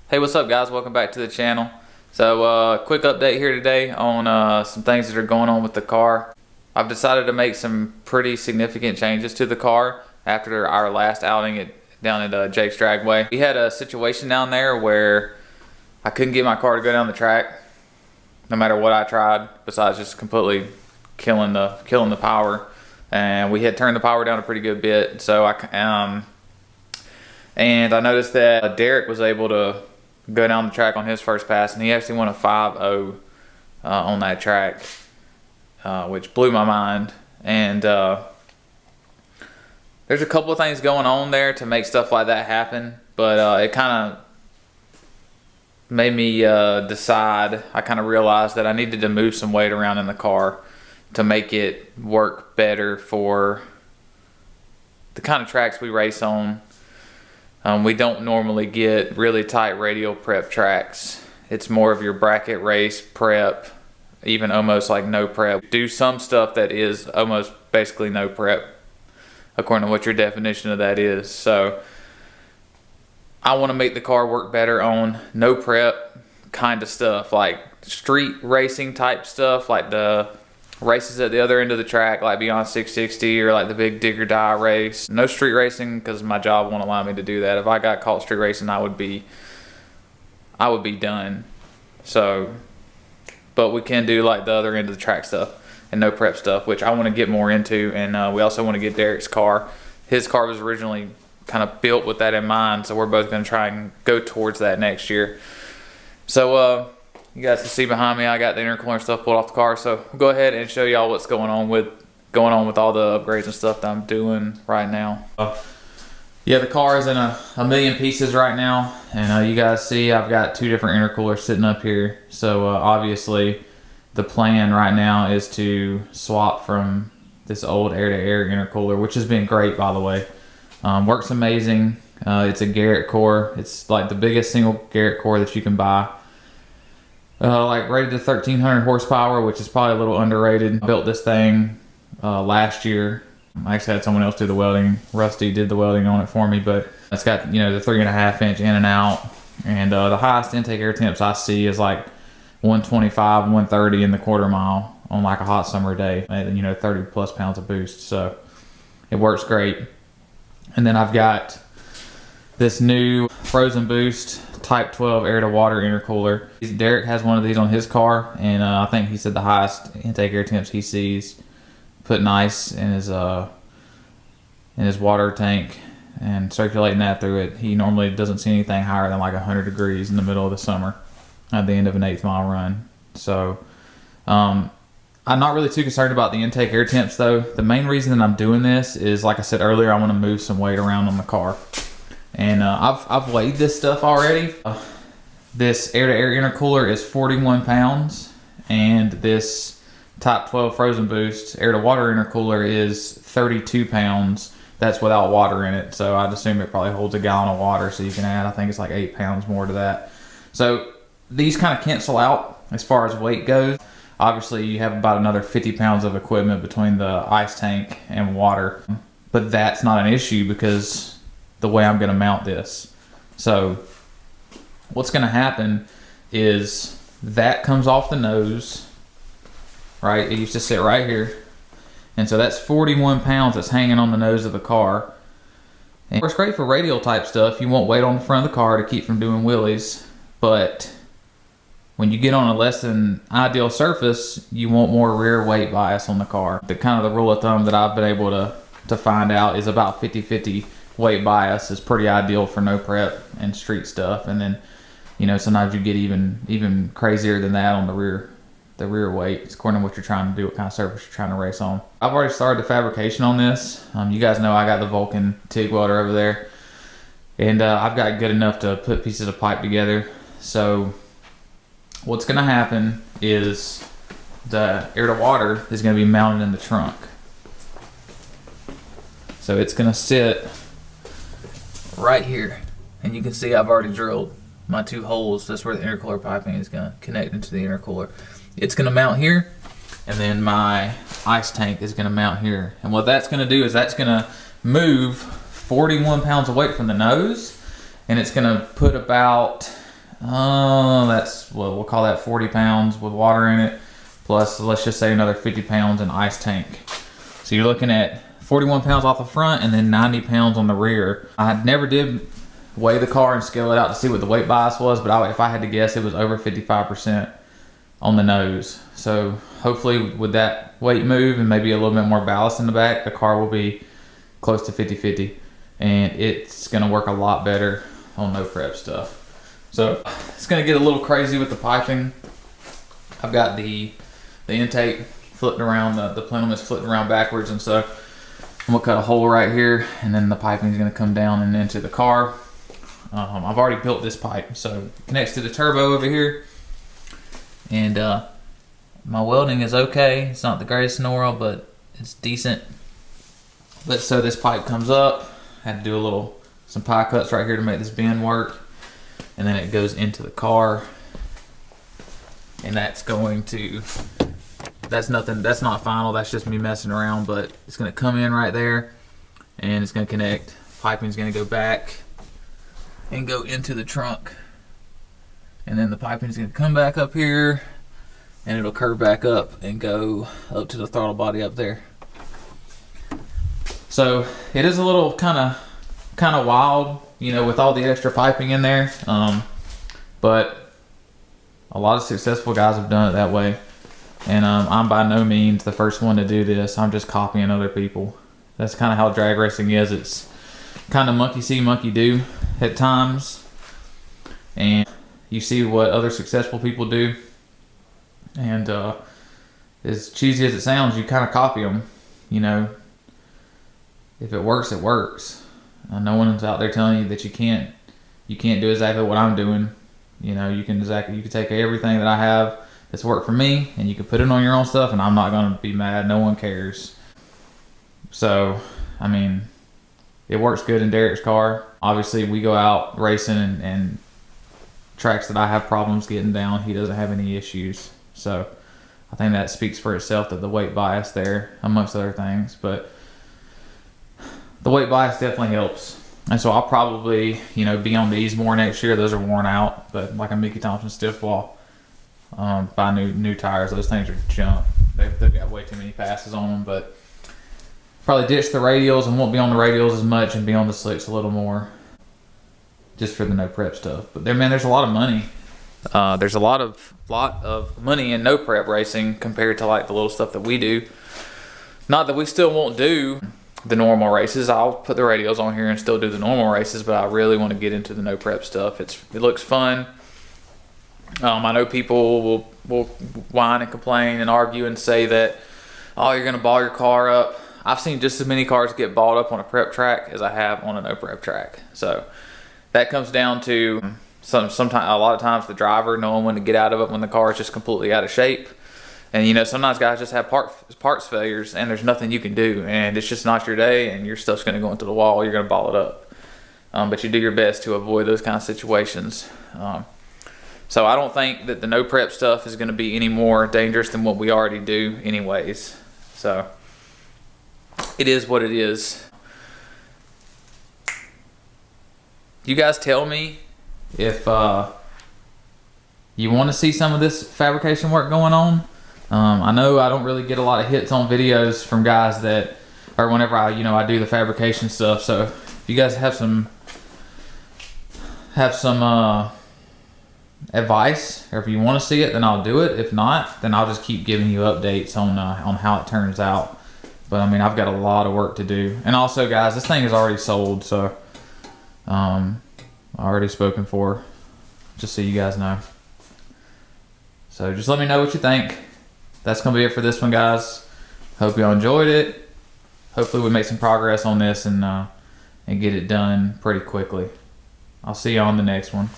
Hey, what's up guys? Welcome back to the channel. So quick update here today on some things that are going on with the car. I've decided to make some pretty significant changes to the car after our last outing down at Jake's Dragway. We had a situation down there where I couldn't get my car to go down the track no matter what I tried, besides just completely killing the power. And we had turned the power down a pretty good bit, so and I noticed that Derek was able to go down the track on his first pass, and he actually won a 5.0 on that track, which blew my mind. And there's a couple of things going on there to make stuff like that happen, but it kind of made me decide. I kind of realized that I needed to move some weight around in the car to make it work better for the kind of tracks we race on. We don't normally get really tight radial prep tracks. It's more of your bracket race prep, even almost like no prep. Do some stuff that is almost basically no prep, according to what your definition of that is. So I want to make the car work better on no prep kind of stuff, like street racing type stuff, like the races at the other end of the track, like Beyond 660 or like the big dig or die race. No street racing because my job won't allow me to do that. If I got caught street racing, I would be done. So, but we can do like the other end of the track stuff and no prep stuff, which I want to get more into. And we also want to get Derek's car. His car was originally kind of built with that in mind, so we're both going to try and go towards that next year. So you guys can see behind me, I got the intercooler and stuff pulled off the car. So we'll go ahead and show y'all what's going on with all the upgrades and stuff that I'm doing right now. Yeah, the car is in a million pieces right now, and you guys see I've got two different intercoolers sitting up here. So obviously the plan right now is to swap from this old air-to-air intercooler, which has been great, by the way. Works amazing. It's a Garrett core. It's like the biggest single Garrett core that you can buy. Like rated to 1,300 horsepower, which is probably a little underrated. I built this thing last year. I actually had someone else do the welding. Rusty did the welding on it for me, but it's got, you know, the 3.5 inch in and out. And the highest intake air temps I see is like 125, 130 in the quarter mile on like a hot summer day. And, you know, 30 plus pounds of boost. So it works great. And then I've got this new Frozen Boost Type 12 air-to-water intercooler. Derek has one of these on his car, and I think he said the highest intake air temps he sees putting ice in his water tank and circulating that through it. He normally doesn't see anything higher than like 100 degrees in the middle of the summer at the end of an 8th mile run. So I'm not really too concerned about the intake air temps though. The main reason that I'm doing this is, like I said earlier, I want to move some weight around on the car. And I've weighed this stuff already. This air-to-air intercooler is 41 pounds, and this Type 12 Frozen Boost air-to-water intercooler is 32 pounds. That's without water in it, so I'd assume it probably holds a gallon of water, so you can add, I think it's like 8 pounds more to that. So these kind of cancel out as far as weight goes. Obviously, you have about another 50 pounds of equipment between the ice tank and water, but that's not an issue because the way I'm going to mount this. So what's going to happen is that comes off the nose, right? It used to sit right here. And so that's 41 pounds that's hanging on the nose of the car. And it's great for radial type stuff. You want weight on the front of the car to keep from doing wheelies. But when you get on a less than ideal surface, you want more rear weight bias on the car. The kind of the rule of thumb that I've been able to find out is about 50-50 weight bias is pretty ideal for no prep and street stuff. And then, you know, sometimes you get even crazier than that on the rear weight. It's according to what you're trying to do, what kind of surface you're trying to race on. I've already started the fabrication on this. You guys know I got the Vulcan TIG welder over there, and I've got good enough to put pieces of pipe together. So what's going to happen is the air-to-water is going to be mounted in the trunk. So it's going to sit right here, and you can see I've already drilled my two holes. That's where the intercooler piping is going to connect into the intercooler. It's going to mount here, and then my ice tank is going to mount here. And what that's going to do is that's going to move 41 pounds of weight from the nose, and it's going to put about That's what we'll call that 40 pounds with water in it, plus let's just say another 50 pounds in ice tank. So you're looking at 41 pounds off the front and then 90 pounds on the rear. I never did weigh the car and scale it out to see what the weight bias was, but if I had to guess, it was over 55% on the nose. So hopefully with that weight move and maybe a little bit more ballast in the back, the car will be close to 50-50, and it's gonna work a lot better on no prep stuff. So it's gonna get a little crazy with the piping. I've got the intake flipped around, the plenum is flipped around backwards, and so I'm gonna cut a hole right here, and then the piping is gonna come down and into the car. I've already built this pipe, so it connects to the turbo over here, and my welding is okay. It's not the greatest in the world, but it's decent. But so this pipe comes up. I had to do some pie cuts right here to make this bend work, and then it goes into the car, and that's nothing. That's not final. That's just me messing around, but it's gonna come in right there, and it's gonna connect. Piping's gonna go back and go into the trunk, and then the piping is going to come back up here, and it'll curve back up and go up to the throttle body up there. So it is a little kind of wild, you know, with all the extra piping in there, but a lot of successful guys have done it that way, and I'm by no means the first one to do this. I'm just copying other people. That's kind of how drag racing is. It's kind of monkey see, monkey do at times, and you see what other successful people do, and as cheesy as it sounds, you kind of copy them. You know, if it works, it works. No one's out there telling you that you can't do exactly what I'm doing. You know, you can take everything that I have that's worked for me, and you can put it on your own stuff, and I'm not going to be mad. No one cares. So I mean, it works good in Derek's car. Obviously, we go out racing and tracks that I have problems getting down, he doesn't have any issues. So I think that speaks for itself, that the weight bias there, amongst other things. But the weight bias definitely helps. And so I'll probably, you know, be on these more next year. Those are worn out, but like a Mickey Thompson stiff wall, buy new tires. Those things are junk. They've got way too many passes on them, but probably ditch the radials and won't be on the radials as much and be on the slicks a little more, just for the no prep stuff. But there's a lot of money. There's a lot of money in no prep racing compared to like the little stuff that we do. Not that we still won't do the normal races. I'll put the radials on here and still do the normal races, but I really want to get into the no prep stuff. It looks fun. I know people will whine and complain and argue and say that, oh, you're gonna ball your car up. I've seen just as many cars get balled up on a prep track as I have on a no prep track. So that comes down to sometimes, a lot of times, the driver knowing when to get out of it when the car is just completely out of shape. And you know, sometimes guys just have parts failures, and there's nothing you can do, and it's just not your day, and your stuff's going to go into the wall. You're going to ball it up, but you do your best to avoid those kind of situations. So I don't think that the no prep stuff is going to be any more dangerous than what we already do, anyways. So it is what it is. You guys tell me if you want to see some of this fabrication work going on. I know I don't really get a lot of hits on videos from guys that, or whenever I do the fabrication stuff. So if you guys have some advice, or if you want to see it, then I'll do it. If not, then I'll just keep giving you updates on how it turns out. But I mean, I've got a lot of work to do. And also, guys, this thing is already sold, so already spoken for, just so you guys know. So just let me know what you think. That's gonna be it for this one, guys. Hope y'all enjoyed it. Hopefully we make some progress on this and get it done pretty quickly. I'll see you on the next one.